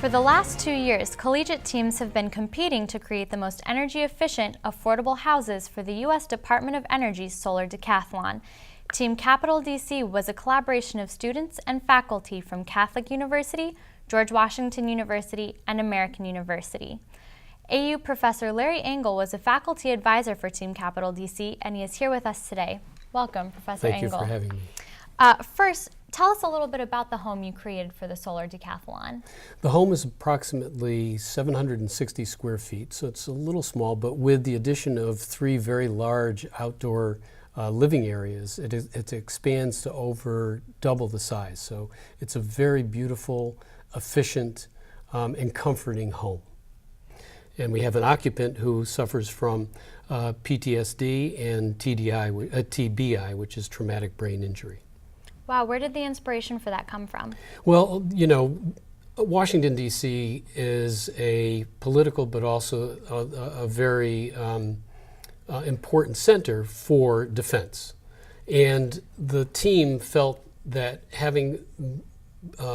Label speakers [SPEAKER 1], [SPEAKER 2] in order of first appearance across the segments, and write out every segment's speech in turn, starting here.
[SPEAKER 1] For the last 2 years, collegiate teams have been competing to create the most energy-efficient, affordable houses for the U.S. Department of Energy's Solar Decathlon. Team Capital DC was a collaboration of students and faculty from Catholic University, George Washington University, and American University. AU Professor Larry Engel was a faculty advisor for Team Capital DC, and he is here with us today. Welcome, Professor Engel.
[SPEAKER 2] Thank you for having me.
[SPEAKER 1] First, tell us a little bit about the home you created for the Solar Decathlon.
[SPEAKER 2] The home is approximately 760 square feet, so it's a little small, but with the addition of 3 very large outdoor living areas, it expands to over double the size. So it's a very beautiful, efficient, and comforting home. And we have an occupant who suffers from PTSD and TBI, which is traumatic brain injury.
[SPEAKER 1] Wow, where did the inspiration for that come from?
[SPEAKER 2] Well, you know, Washington, D.C. is a political but also a very important center for defense. And the team felt that having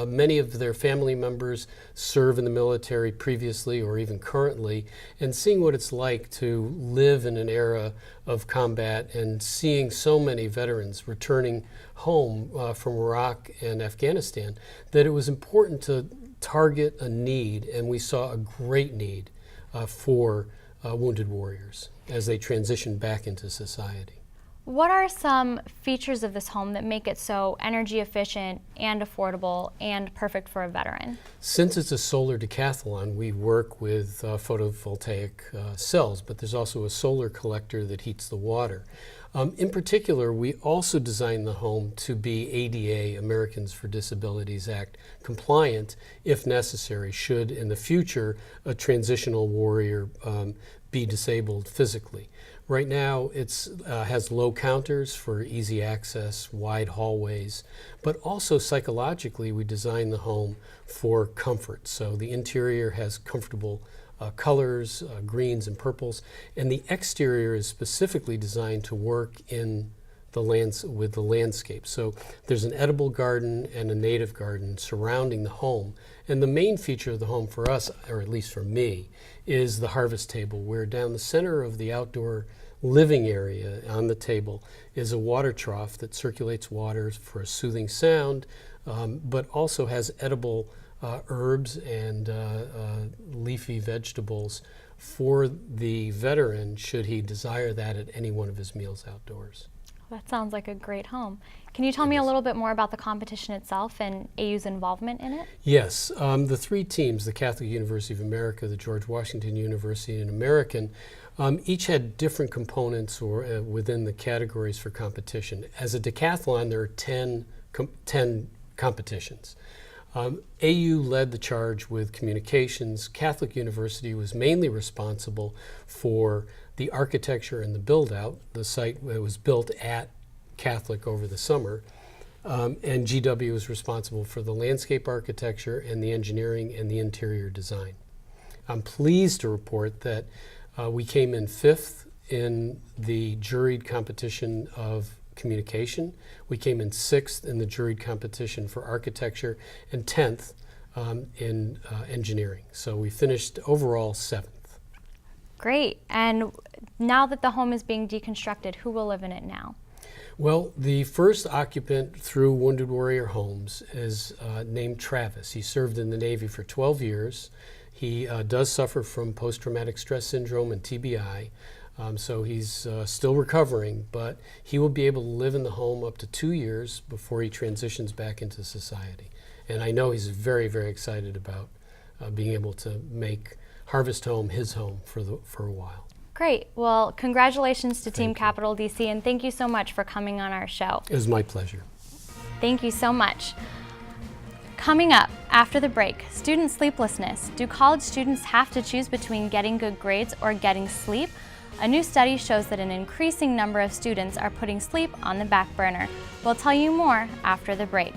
[SPEAKER 2] many of their family members serve in the military previously or even currently, and seeing what it's like to live in an era of combat and seeing so many veterans returning home from Iraq and Afghanistan, that it was important to target a need, and we saw a great need for wounded warriors as they transition back into society.
[SPEAKER 1] What are some features of this home that make it so energy efficient and affordable and perfect for a veteran?
[SPEAKER 2] Since it's a solar decathlon, we work with photovoltaic cells, but there's also a solar collector that heats the water. In particular, we also designed the home to be ADA, Americans for Disabilities Act, compliant if necessary, should in the future a transitional warrior be disabled physically. Right now, it has low counters for easy access, wide hallways, but also psychologically, we designed the home for comfort. So the interior has comfortable colors, greens and purples, and the exterior is specifically designed to work in with the landscape. So there's an edible garden and a native garden surrounding the home. And the main feature of the home for us, or at least for me, is the harvest table, where down the center of the outdoor living area on the table is a water trough that circulates water for a soothing sound, but also has edible herbs and leafy vegetables for the veteran should he desire that at any one of his meals outdoors.
[SPEAKER 1] That sounds like a great home. Can you tell me a little bit more about the competition itself and AU's involvement in it?
[SPEAKER 2] Yes. The 3 teams, the Catholic University of America, the George Washington University, and American, each had different components or within the categories for competition. As a decathlon, there are 10 competitions. AU led the charge with communications. Catholic University was mainly responsible for the architecture and the build-out. The site was built at Catholic over the summer. And GW was responsible for the landscape architecture and the engineering and the interior design. I'm pleased to report that we came in 5th in the juried competition of communication. We came in 6th in the juried competition for architecture and 10th in engineering. So we finished overall 7th.
[SPEAKER 1] Great. And now that the home is being deconstructed, who will live in it now?
[SPEAKER 2] Well, the first occupant through Wounded Warrior Homes is named Travis. He served in the Navy for 12 years. He does suffer from post-traumatic stress syndrome and TBI. So he's still recovering, but he will be able to live in the home up to 2 years before he transitions back into society. And I know he's very, very excited about being able to make Harvest Home his home for a while.
[SPEAKER 1] Great. Well, congratulations to Team Capital DC, and thank you so much for coming on our show.
[SPEAKER 2] It was my pleasure.
[SPEAKER 1] Thank you so much. Coming up after the break, student sleeplessness. Do college students have to choose between getting good grades or getting sleep? A new study shows that an increasing number of students are putting sleep on the back burner. We'll tell you more after the break.